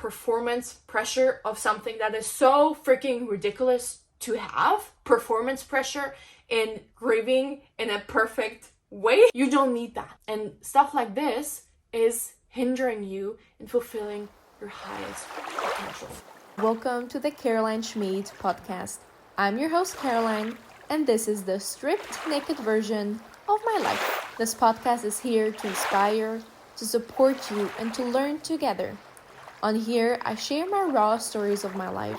performance pressure of something that is so freaking ridiculous to have. Performance pressure in grieving in a perfect way. You don't need that. And stuff like this is hindering you in fulfilling your highest potential. Welcome to the Caroline Schmid podcast. I'm your host Caroline, and this is the stripped naked version of my life. This podcast is here to inspire, to support you, and to learn together. On here, I share my raw stories of my life,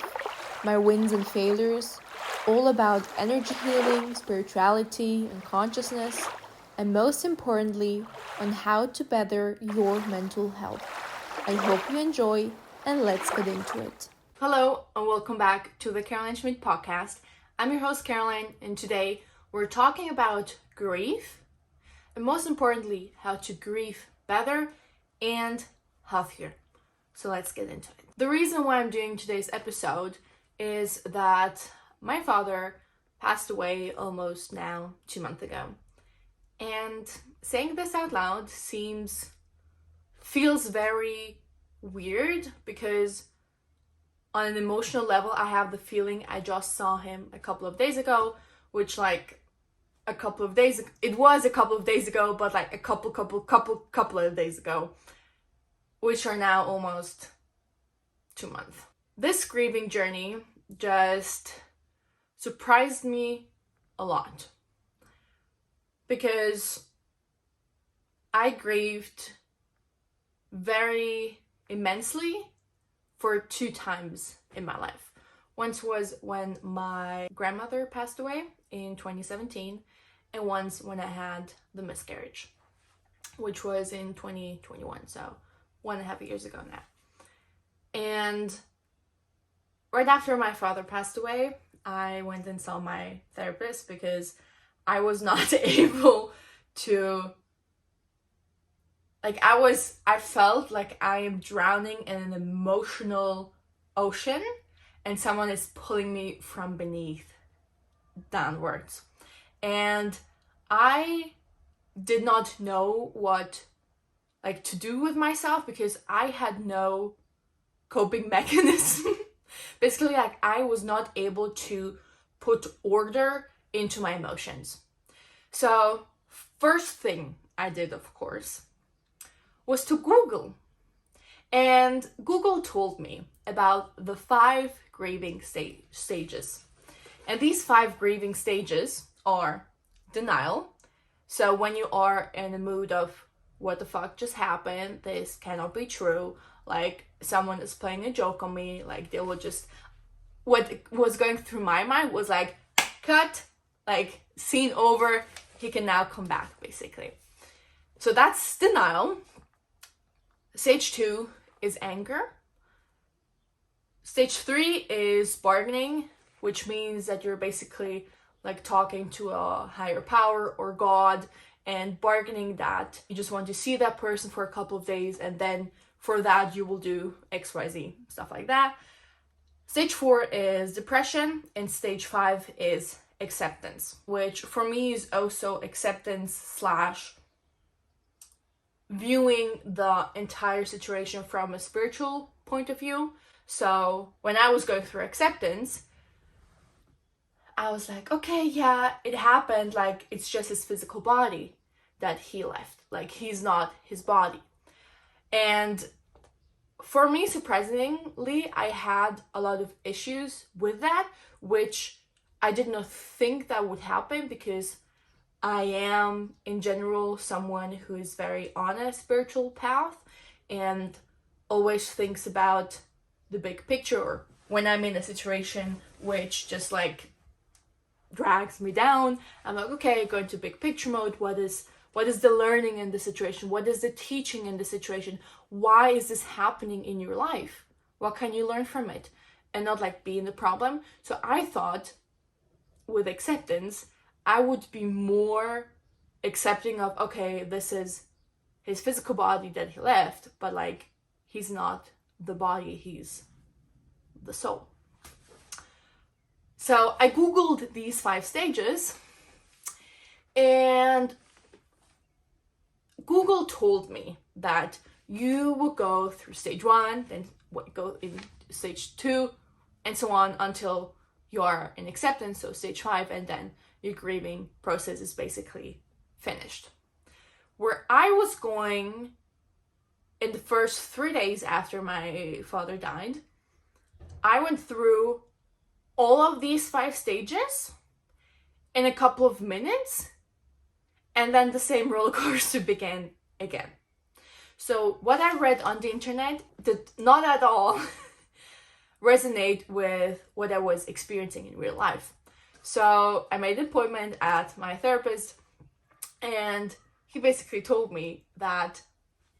my wins and failures, all about energy healing, spirituality, and consciousness, and most importantly, on how to better your mental health. I hope you enjoy, and let's get into it. Hello, and welcome back to the Caroline Schmid podcast. I'm your host, Caroline, and today we're talking about grief, and most importantly, how to grieve better and healthier. So let's get into it. The reason why I'm doing today's episode is that my father passed away almost now 2 months ago. And saying this out loud feels very weird because on an emotional level, I have the feeling I just saw him a couple of days ago, which it was a couple of days ago, but like a couple of days ago, which are now almost 2 months. This grieving journey just surprised me a lot because I grieved very immensely for 2 times in my life. Once was when my grandmother passed away in 2017, and once when I had the miscarriage, which was in 2021, so 1.5 years ago now. And right after my father passed away, I went and saw my therapist because I was not able to, I felt like I am drowning in an emotional ocean and someone is pulling me from beneath downwards. And I did not know what to do with myself because I had no coping mechanism. Basically, I was not able to put order into my emotions. So first thing I did, of course, was to Google. And Google told me about the 5 grieving stages. And these 5 grieving stages are denial. So when you are in a mood of what the fuck just happened, this cannot be true, like someone is playing a joke on me, like they will just, what was going through my mind was like, cut, like scene over, he can now come back, basically. So that's denial. Stage 2 is anger. Stage 3 is bargaining, which means that you're basically like talking to a higher power or God and bargaining that you just want to see that person for a couple of days, and then for that you will do XYZ, stuff like that. Stage 4 is depression, and stage 5 is acceptance, which for me is also acceptance / viewing the entire situation from a spiritual point of view. So when I was going through acceptance, I was like, okay, yeah, it happened. Like, it's just his physical body that he left. Like, he's not his body. And for me, surprisingly, I had a lot of issues with that, which I did not think that would happen because I am, in general, someone who is very on a spiritual path and always thinks about the big picture, or when I'm in a situation which just drags me down, I'm like, okay, go into big picture mode. What is the learning in the situation? What is the teaching in the situation? Why is this happening in your life? What can you learn from it? And not be in the problem. So I thought with acceptance, I would be more accepting of, okay, this is his physical body that he left, but he's not the body, he's the soul. So I Googled these 5 stages, and Google told me that you will go through stage 1, then go in stage 2, and so on until you are in acceptance, so stage 5, and then your grieving process is basically finished. Where I was going in the first 3 days after my father died, I went through all of these 5 stages in a couple of minutes, and then the same roller coaster began again. So what I read on the internet did not at all resonate with what I was experiencing in real life. So I made an appointment at my therapist, and he basically told me that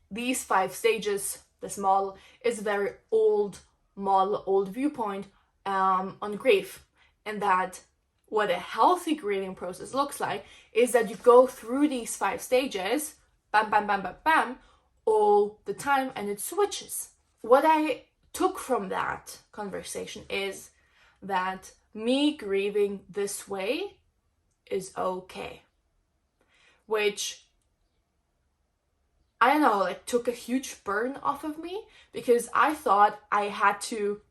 these 5 stages, this model, is a very old model, old viewpoint on grief, and that what a healthy grieving process looks like is that you go through these 5 stages, bam, bam, bam, bam, bam, all the time, and it switches. What I took from that conversation is that me grieving this way is okay, which, I don't know, like took a huge burden off of me, because I thought I had to,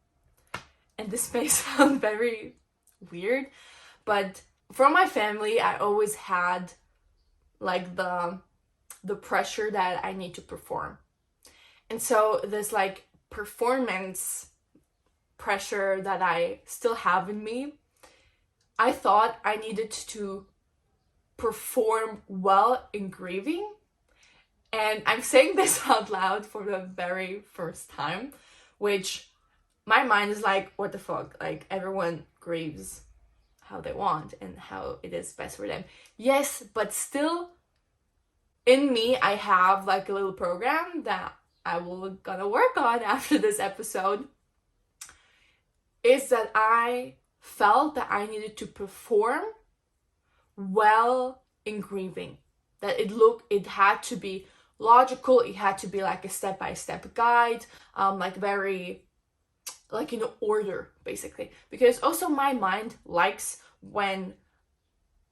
and this may sound very weird, but from my family, I always had like the pressure that I need to perform. And so this like performance pressure that I still have in me, I thought I needed to perform well in grieving. And I'm saying this out loud for the very first time, which my mind is like, what the fuck? Like, everyone grieves how they want and how it is best for them. Yes, but still in me, I have like a little program that I will gonna work on after this episode, is that I felt that I needed to perform well in grieving. That it had to be logical, it had to be like a step-by-step guide, like very, like in order, basically. Because also my mind likes when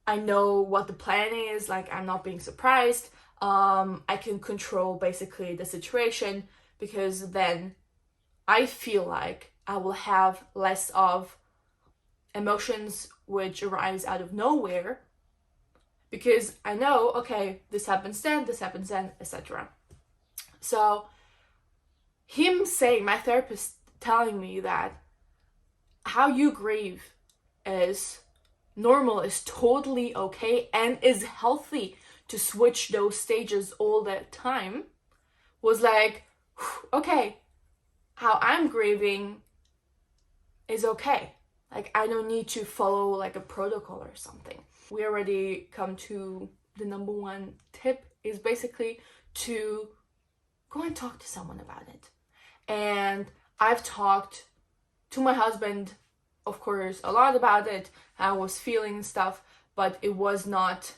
I know what the plan is, like I'm not being surprised, I can control basically the situation, because then I feel like I will have less of emotions which arise out of nowhere, because I know, okay, this happens then, etc. So my therapist telling me that how you grieve is normal, is totally okay, and is healthy to switch those stages all the time, was like, okay, how I'm grieving is okay. Like, I don't need to follow like a protocol or something. We already come to the number 1 tip, is basically to go and talk to someone about it. And I've talked to my husband, of course, a lot about it, how I was feeling and stuff, but it was not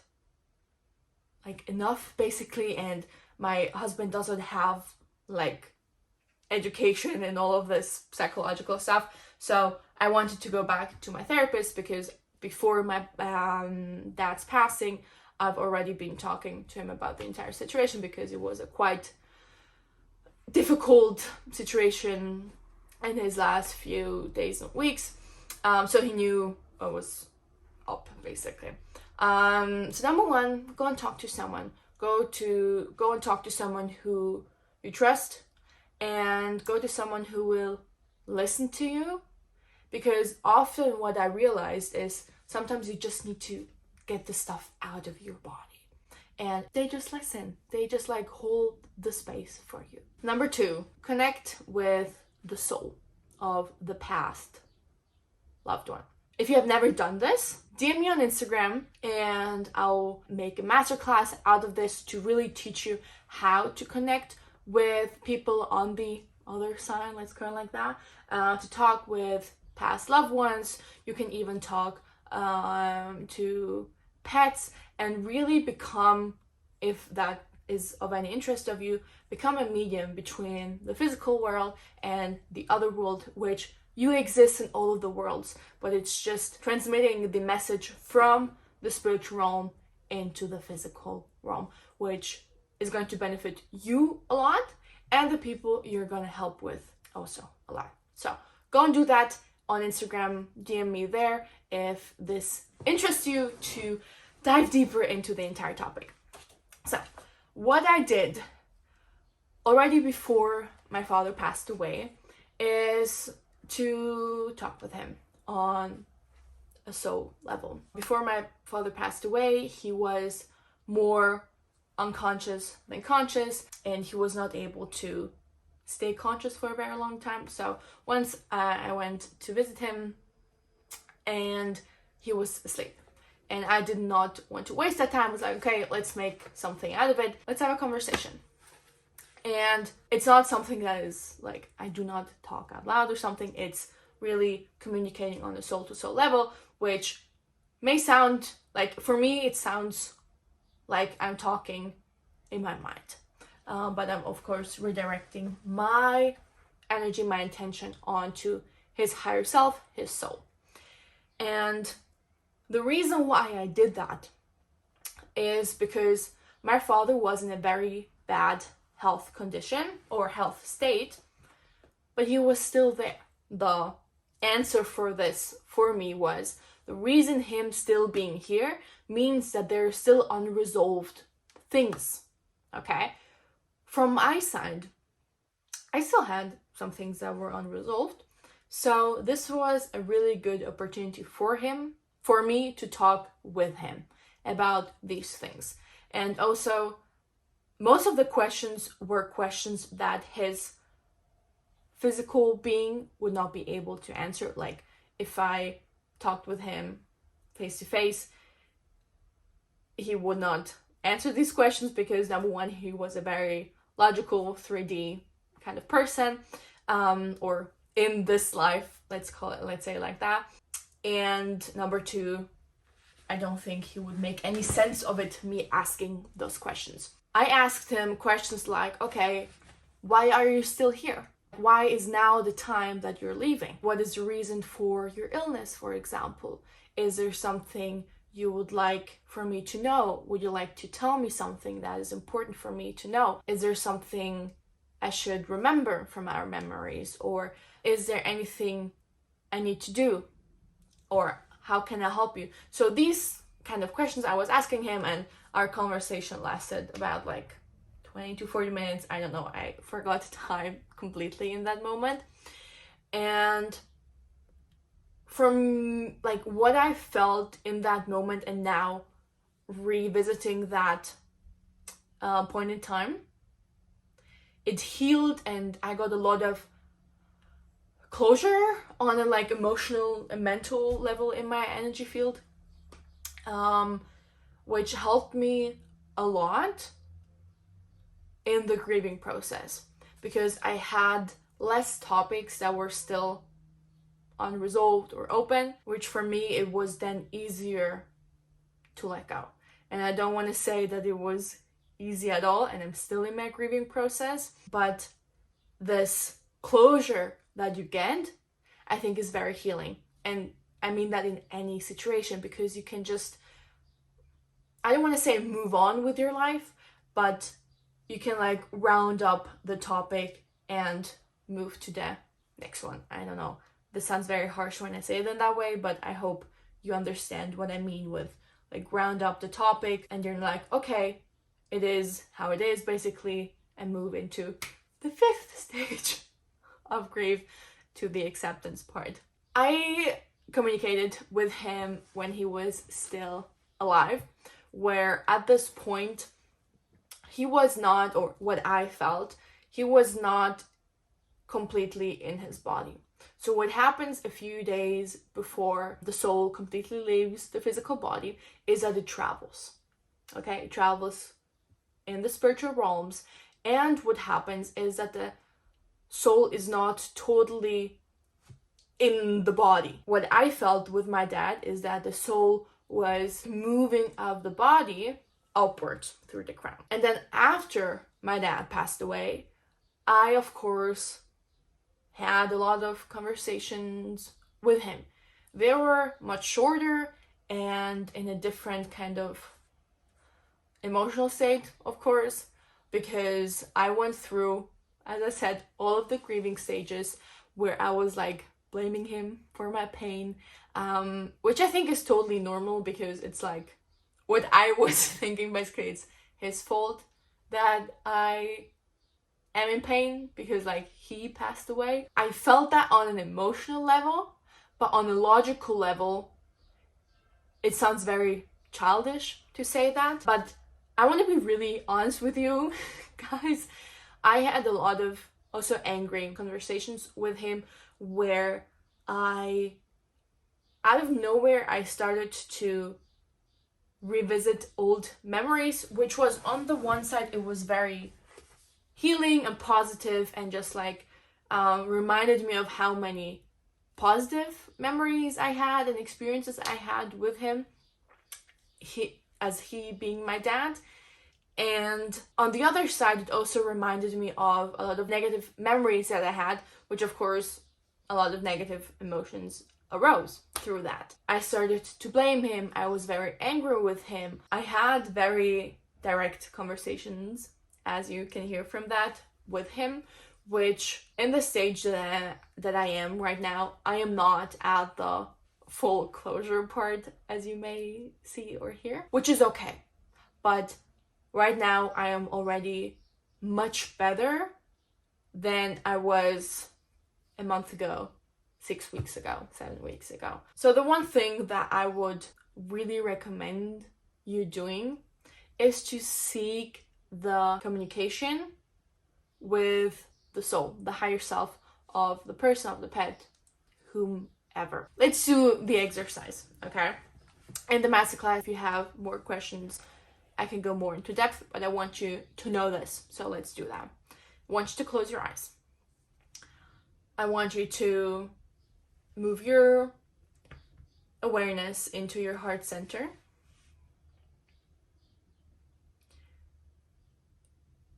like enough, basically. And my husband doesn't have like education and all of this psychological stuff. So I wanted to go back to my therapist, because before my dad's passing, I've already been talking to him about the entire situation, because it was a quite difficult situation in his last few days and weeks. So he knew what was up, basically. So number 1, go and talk to someone. Go and talk to someone who you trust, and go to someone who will listen to you. Because often what I realized is sometimes you just need to get the stuff out of your body, and they just listen. They just like hold the space for you. Number 2, connect with the soul of the past loved one. If you have never done this, DM me on Instagram and I'll make a masterclass out of this to really teach you how to connect with people on the other side, let's call it like that, to talk with past loved ones. You can even talk to pets, and really become, if that is of any interest of you, become a medium between the physical world and the other world, which you exist in all of the worlds, but it's just transmitting the message from the spiritual realm into the physical realm, which is going to benefit you a lot and the people you're going to help with also alive. So go and do that on Instagram, DM me there if this interests you to dive deeper into the entire topic. So what I did already before my father passed away is to talk with him on a soul level. Before my father passed away, he was more unconscious than conscious, and he was not able to stay conscious for a very long time. So once I went to visit him and he was asleep, and I did not want to waste that time. I was like, okay, let's make something out of it. Let's have a conversation. And it's not something that is like, I do not talk out loud or something. It's really communicating on a soul to soul level, which may sound like, for me, it sounds like I'm talking in my mind. But I'm, of course, redirecting my energy, my intention onto his higher self, his soul. And the reason why I did that is because my father was in a very bad health condition or health state, but he was still there. The answer for this for me was the reason him still being here means that there are still unresolved things. Okay, from my side, I still had some things that were unresolved, so this was a really good opportunity for me to talk with him about these things. And also, most of the questions were questions that his physical being would not be able to answer. Like, if I talked with him face to face, he would not answer these questions because, number one, he was a very logical 3D kind of person, or in this life, let's say it like that. And number two, I don't think he would make any sense of it, me asking those questions. I asked him questions like, okay, why are you still here? Why is now the time that you're leaving? What is the reason for your illness, for example? Is there something you would like for me to know? Would you like to tell me something that is important for me to know? Is there something I should remember from our memories? Or is there anything I need to do? Or how can I help you? So these kind of questions I was asking him, and our conversation lasted about like 20 to 40 minutes. I don't know, I forgot time completely in that moment. And from like what I felt in that moment and now revisiting that point in time, it healed, and I got a lot of closure on a like emotional and mental level in my energy field, which helped me a lot in the grieving process, because I had less topics that were still unresolved or open, which for me it was then easier to let go. And I don't want to say that it was easy at all, and I'm still in my grieving process, but this closure that you get, I think, is very healing. And I mean that in any situation, because you can just, I don't want to say move on with your life, but you can like round up the topic and move to the next one. I don't know, this sounds very harsh when I say it in that way, but I hope you understand what I mean with like round up the topic, and you're like, okay, it is how it is basically, and move into the fifth stage of grief, to the acceptance part. I communicated with him when he was still alive, where at this point he was not, or what I felt, he was not completely in his body. So what happens a few days before the soul completely leaves the physical body is that it travels. Okay, it travels in the spiritual realms, and what happens is that the soul is not totally in the body. What I felt with my dad is that the soul was moving out of the body upwards through the crown. And then after my dad passed away, I, of course, had a lot of conversations with him. They were much shorter and in a different kind of emotional state, of course, because I went through as I said, all of the grieving stages where I was like blaming him for my pain, which I think is totally normal because it's like what I was thinking. Basically, it's his fault that I am in pain because like he passed away. I felt that on an emotional level, but on a logical level, it sounds very childish to say that. But I want to be really honest with you, guys. I had a lot of also angry conversations with him where out of nowhere, I started to revisit old memories, which was on the one side, it was very healing and positive and just like reminded me of how many positive memories I had and experiences I had with him, he being my dad. And on the other side, it also reminded me of a lot of negative memories that I had, which of course a lot of negative emotions arose through that. I started to blame him. I was very angry with him. I had very direct conversations, as you can hear from that, with him, which in the stage that I am right now, I am not at the full closure part, as you may see or hear, which is okay. But right now, I am already much better than I was a month ago, 6 weeks ago, 7 weeks ago. So the one thing that I would really recommend you doing is to seek the communication with the soul, the higher self of the person, of the pet, whomever. Let's do the exercise, okay? In the masterclass, if you have more questions, I can go more into depth, but I want you to know this, so let's do that. I want you to close your eyes. I want you to move your awareness into your heart center.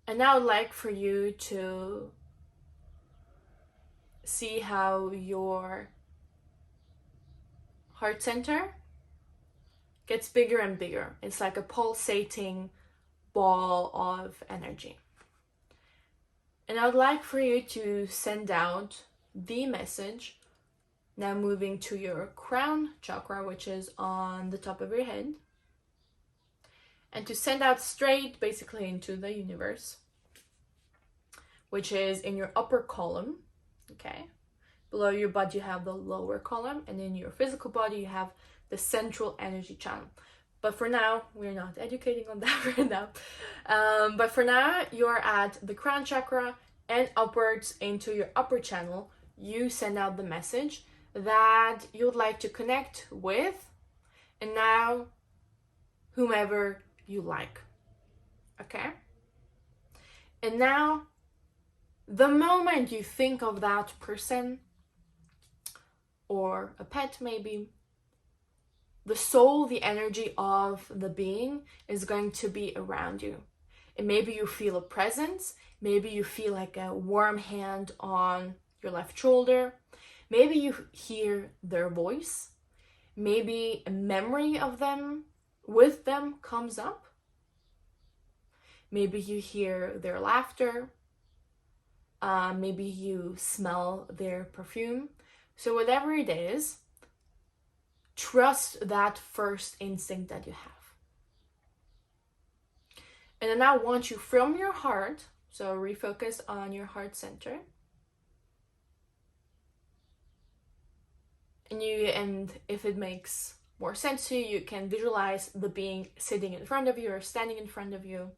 And now I'd like for you to see how your heart center gets bigger and bigger. It's like a pulsating ball of energy. And I would like for you to send out the message, now moving to your crown chakra, which is on the top of your head, and to send out straight basically into the universe, which is in your upper column, okay? Below your body you have the lower column, and in your physical body you have the central energy channel. But for now, we're not educating on that right now. But for now, you're at the crown chakra and upwards into your upper channel. You send out the message that you'd like to connect with, and now whomever you like, okay? And now, the moment you think of that person, or a pet maybe, the soul, the energy of the being is going to be around you. And maybe you feel a presence, maybe you feel like a warm hand on your left shoulder, maybe you hear their voice, maybe a memory of them, with them comes up, maybe you hear their laughter, maybe you smell their perfume. So whatever it is, trust that first instinct that you have. And then I want you from your heart, so refocus on your heart center. And if it makes more sense to you, you can visualize the being sitting in front of you or standing in front of you.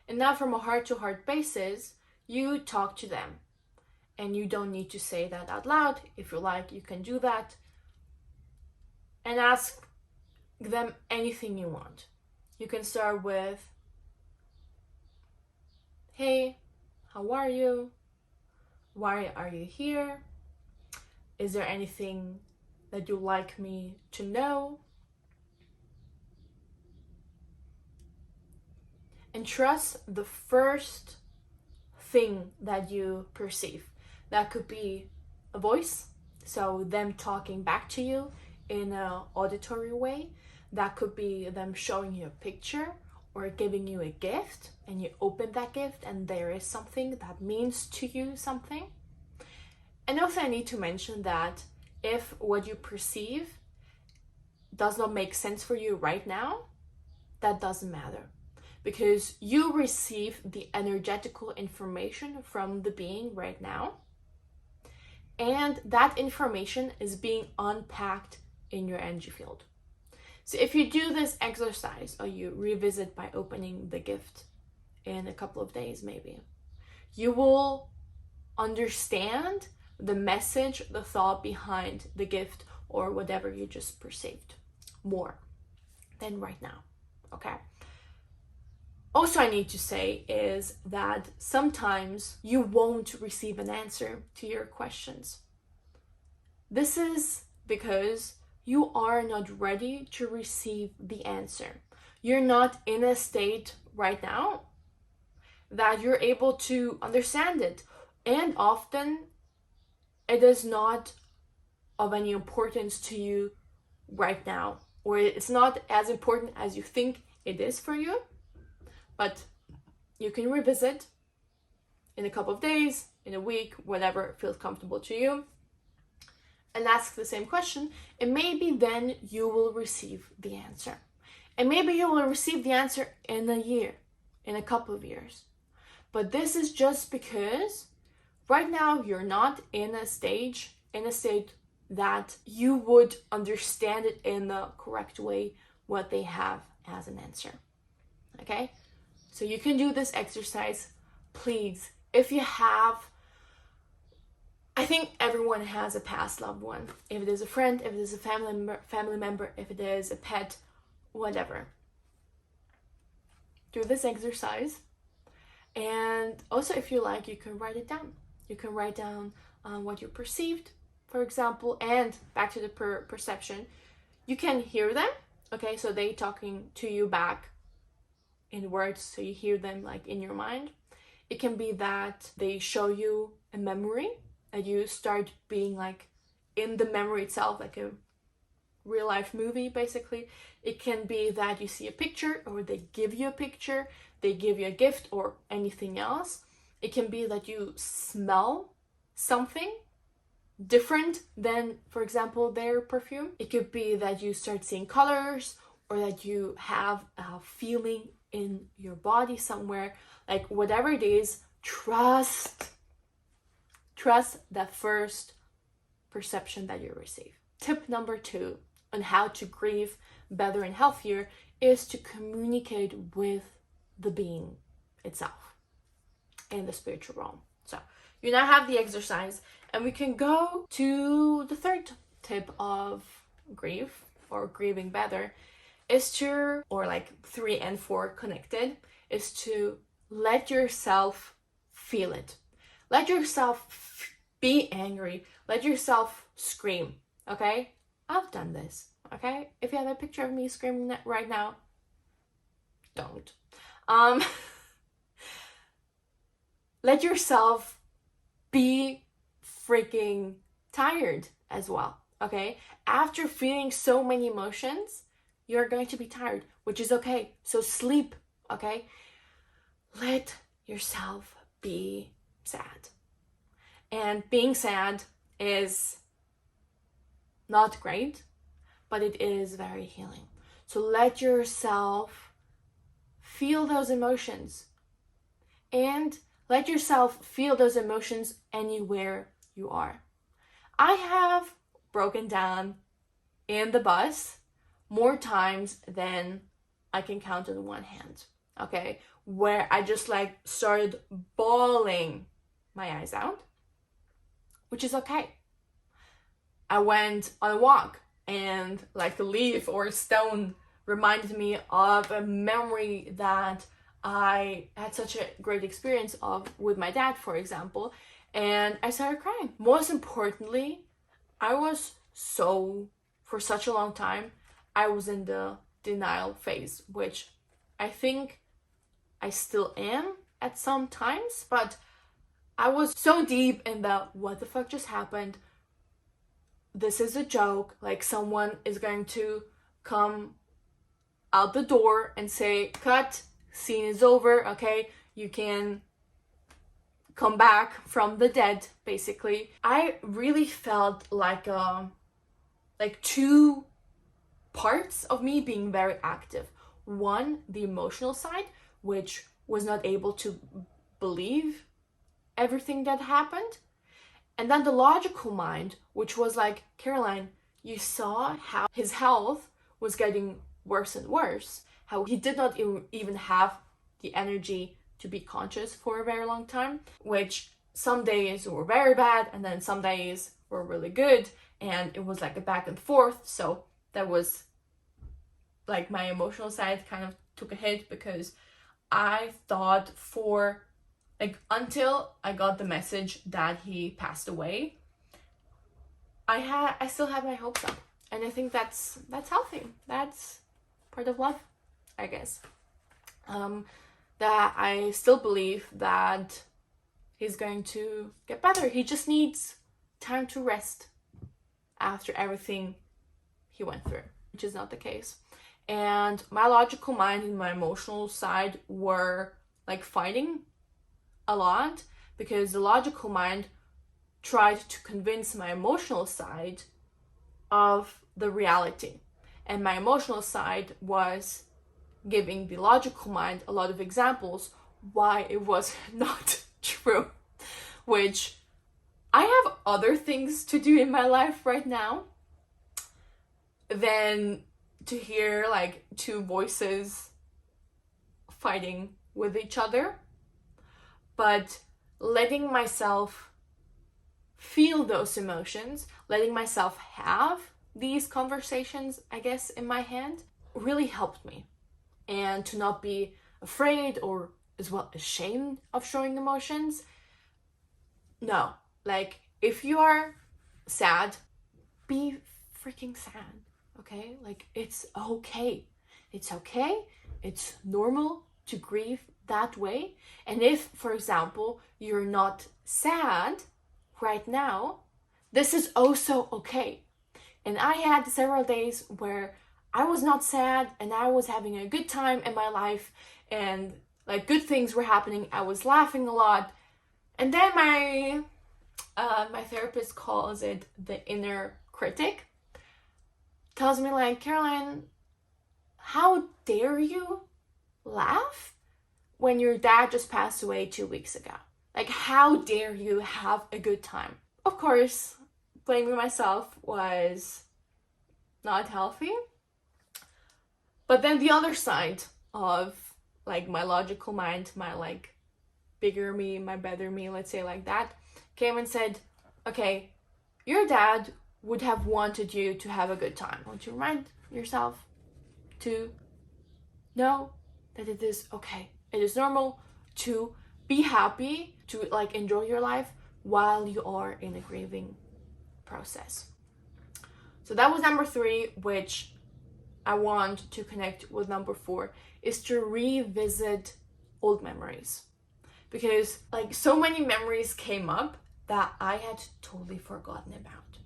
And now from a heart-to-heart basis, you talk to them. And you don't need to say that out loud. If you like, you can do that. And ask them anything you want. You can start with, hey, how are you? Why are you here? Is there anything that you'd like me to know? And trust the first thing that you perceive. That could be a voice, so them talking back to you in an auditory way. That could be them showing you a picture or giving you a gift, and you open that gift and there is something that means to you something. And also I need to mention that if what you perceive does not make sense for you right now, that doesn't matter, because you receive the energetical information from the being right now, and that information is being unpacked in your energy field. So if you do this exercise, or you revisit by opening the gift in a couple of days maybe, you will understand the message, the thought behind the gift or whatever you just perceived more than right now, okay? Also, I need to say is that sometimes you won't receive an answer to your questions. This is because you are not ready to receive the answer. You're not in a state right now that you're able to understand it. And often it is not of any importance to you right now, or it's not as important as you think it is for you. But you can revisit in a couple of days, in a week, whatever feels comfortable to you, and ask the same question, and maybe then you will receive the answer. And maybe you will receive the answer in a year, in a couple of years. But this is just because right now you're not in a state that you would understand it in the correct way, what they have as an answer. Okay? So you can do this exercise, please. If you have, I think everyone has a past loved one. If it is a friend, if it is a family member, if it is a pet, whatever. Do this exercise. And also, if you like, you can write it down. You can write down what you perceived, for example, and back to the perception. You can hear them, okay? So they talking to you back in words, so you hear them like in your mind. It can be that they show you a memory, and you start being like in the memory itself, like a real life movie basically. It can be that you see a picture, or they give you a picture, they give you a gift, or anything else. It can be that you smell something different than, for example, their perfume. It could be that you start seeing colors, or that you have a feeling in your body somewhere. Like whatever it is, trust that first perception that you receive. Tip number 2 on how to grieve better and healthier is to communicate with the being itself in the spiritual realm. So you now have the exercise, and we can go to the third tip of grieve, or grieving better, is to, or like 3 and 4 connected, is to let yourself feel it. Let yourself be angry. Let yourself scream, okay? I've done this, okay? If you have a picture of me screaming right now, don't. Let yourself be freaking tired as well, okay? After feeling so many emotions, you're going to be tired, which is okay. So sleep, okay? Let yourself be sad. And being sad is not great, but it is very healing. So let yourself feel those emotions, and let yourself feel those emotions anywhere you are. I have broken down in the bus more times than I can count on one hand, okay? Where I just like started bawling my eyes out, which is okay. I went on a walk, and like a leaf or a stone reminded me of a memory that I had such a great experience of with my dad, for example, and I started crying. Most importantly, for such a long time, I was in the denial phase, which I think I still am at some times, but I was so deep in the what the fuck just happened? This is a joke, like someone is going to come out the door and say, cut, scene is over, okay, you can come back from the dead, basically. I really felt like two parts of me being very active. One, the emotional side, which was not able to believe everything that happened. And then the logical mind, which was like, Caroline, you saw how his health was getting worse and worse, how he did not even have the energy to be conscious for a very long time, which some days were very bad and then some days were really good, and it was like a back and forth. So that was like my emotional side kind of took a hit, because I thought for like until I got the message that he passed away, I still had my hopes up, and I think that's healthy. That's part of love, I guess. That I still believe that he's going to get better. He just needs time to rest after everything he went through, which is not the case. And my logical mind and my emotional side were like fighting a lot, because the logical mind tried to convince my emotional side of the reality, and my emotional side was giving the logical mind a lot of examples why it was not true, which I have other things to do in my life right now than to hear like two voices fighting with each other. But letting myself feel those emotions, letting myself have these conversations, I guess, in my head, really helped me. And to not be afraid or as well ashamed of showing emotions. No, like if you are sad, be freaking sad, okay? Like it's okay. It's okay. It's normal to grieve that way. And if, for example, you're not sad right now, this is also okay. And I had several days where I was not sad and I was having a good time in my life, and like good things were happening. I was laughing a lot. And then my therapist calls it the inner critic. Tells me like, Caroline, how dare you laugh when your dad just passed away 2 weeks ago? Like, how dare you have a good time? Of course, blaming myself was not healthy. But then the other side of like my logical mind, my like bigger me, my better me, let's say like that, came and said, okay, your dad would have wanted you to have a good time. Won't you remind yourself to know that it is okay. It is normal to be happy, to like enjoy your life while you are in a grieving process. So that was number 3, which I want to connect with number 4, is to revisit old memories. Because like so many memories came up that I had totally forgotten about.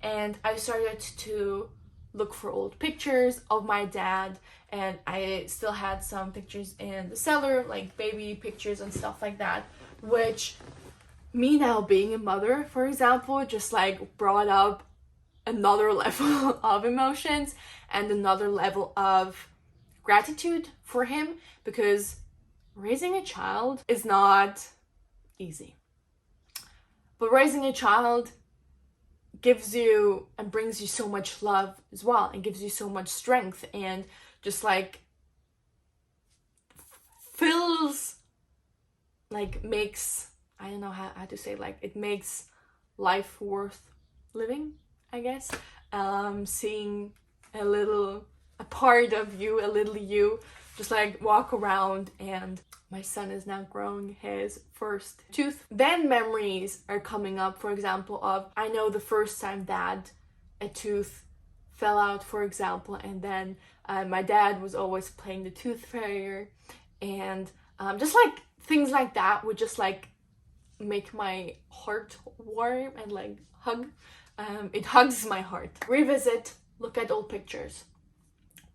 And I started to look for old pictures of my dad, and I still had some pictures in the cellar, like baby pictures and stuff like that, which me now being a mother, for example, just like brought up another level of emotions and another level of gratitude for him, because raising a child is not easy. But raising a child gives you and brings you so much love as well, and gives you so much strength, and just like fills, like makes, I don't know how to say, like it makes life worth living, I guess. Seeing a part of you, a little you, just like walk around, and my son is now growing his first tooth. Then memories are coming up, for example, of I know the first time that a tooth fell out, for example, and then my dad was always playing the tooth fairy, and just like things like that would just like make my heart warm and like hug. It hugs my heart. Revisit, look at old pictures.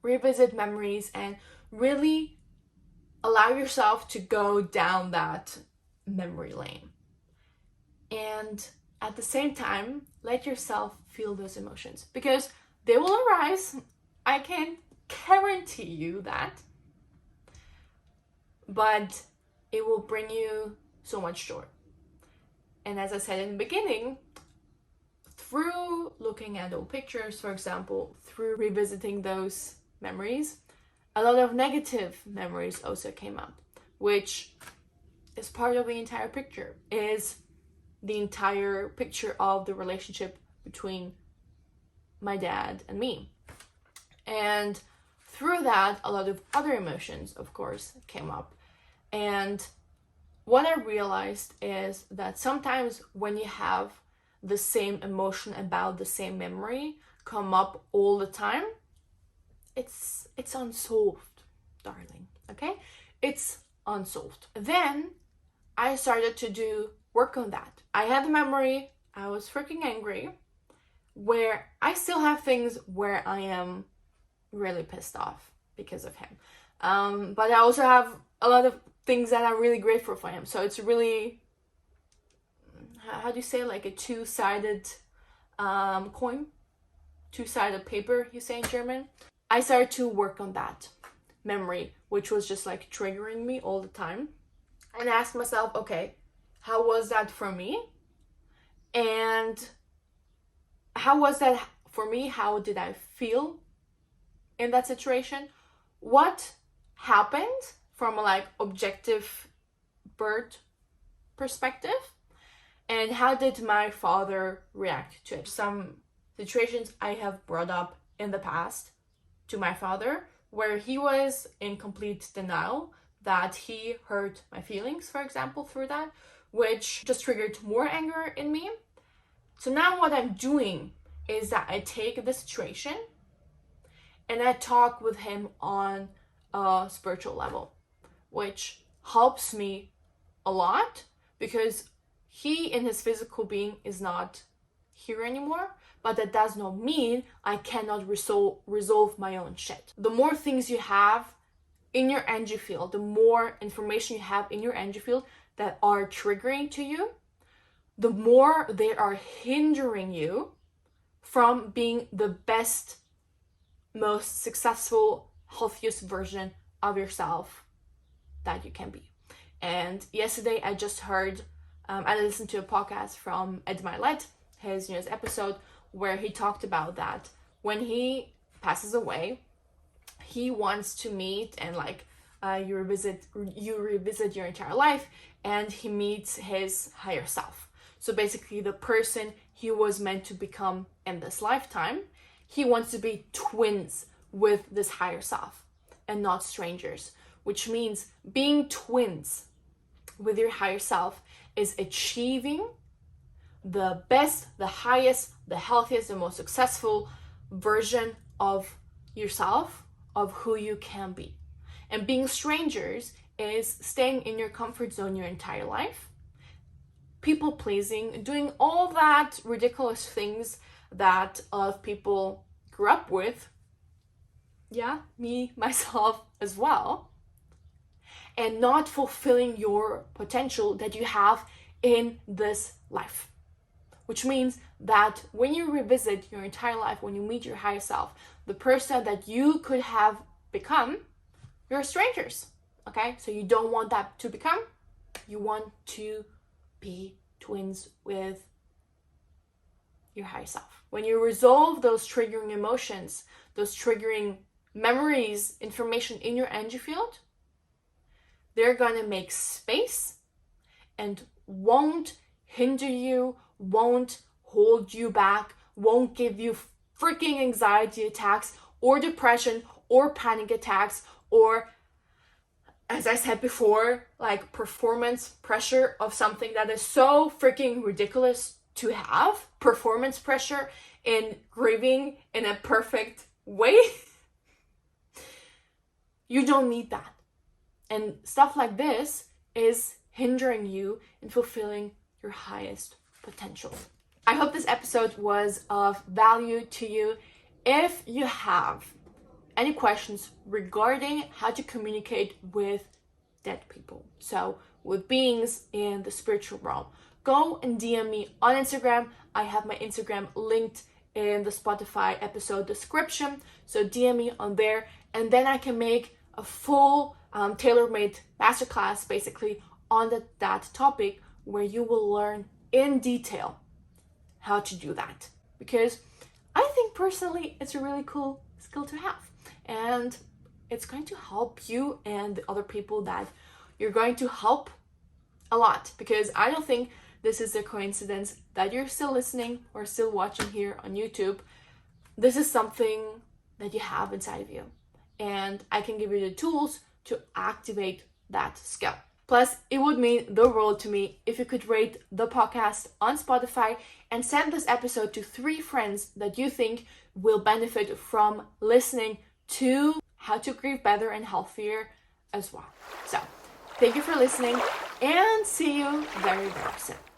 revisit memories and really allow yourself to go down that memory lane. And at the same time, let yourself feel those emotions, because they will arise. I can guarantee you that. But it will bring you so much joy. And as I said in the beginning, through looking at old pictures, for example, through revisiting those memories, a lot of negative memories also came up, which is part of the entire picture, is the entire picture of the relationship between my dad and me. And through that, a lot of other emotions, of course, came up. And what I realized is that sometimes when you have the same emotion about the same memory come up all the time, it's unsolved, darling, okay? It's unsolved. Then I started to do work on that. I had a memory, I was freaking angry, where I still have things where I am really pissed off because of him. But I also have a lot of things that I'm really grateful for him. So it's really, how do you say, like a two-sided coin? Two-sided paper, you say in German. I started to work on that memory, which was just like triggering me all the time. And ask myself, okay, how was that for me? And how was that for me? How did I feel in that situation? What happened from a like objective bird perspective? And how did my father react to it? Some situations I have brought up in the past to my father where he was in complete denial that he hurt my feelings, for example, through that, which just triggered more anger in me. So now what I'm doing is that I take the situation and I talk with him on a spiritual level, which helps me a lot because he in his physical being is not here anymore, but that does not mean I cannot resolve my own shit. The more things you have in your energy field, the more information you have in your energy field that are triggering to you, the more they are hindering you from being the best, most successful, healthiest version of yourself that you can be. And yesterday I just heard, I listened to a podcast from Ed Milet, his newest episode, where he talked about that when he passes away, he wants to meet and like you revisit your entire life, and he meets his higher self. So basically the person he was meant to become in this lifetime, he wants to be twins with this higher self and not strangers, which means being twins with your higher self is achieving the best, the highest, the healthiest, the most successful version of yourself, of who you can be. And being strangers is staying in your comfort zone your entire life, people pleasing, doing all that ridiculous things that a lot of people grew up with. Yeah, me, myself as well. And not fulfilling your potential that you have in this life. Which means that when you revisit your entire life, when you meet your higher self, the person that you could have become, you're strangers, okay? So you don't want that to become. You want to be twins with your higher self. When you resolve those triggering emotions, those triggering memories, information in your energy field, they're gonna make space and won't hinder you, won't hold you back, won't give you freaking anxiety attacks or depression or panic attacks or, as I said before, like performance pressure of something that is so freaking ridiculous to have. Performance pressure in grieving in a perfect way. You don't need that. And stuff like this is hindering you in fulfilling your highest potential. I hope this episode was of value to you. If you have any questions regarding how to communicate with dead people, so with beings in the spiritual realm, go and DM me on Instagram. I have my Instagram linked in the Spotify episode description, so DM me on there, and then I can make a full tailor-made masterclass basically on that topic, where you will learn in detail how to do that, because I think personally it's a really cool skill to have, and it's going to help you and the other people that you're going to help a lot, because I don't think this is a coincidence that you're still listening or still watching here on YouTube. This is something that you have inside of you, and I can give you the tools to activate that skill. Plus, it would mean the world to me if you could rate the podcast on Spotify and send this episode to 3 friends that you think will benefit from listening to how to grieve better and healthier as well. So, thank you for listening, and see you very, very soon.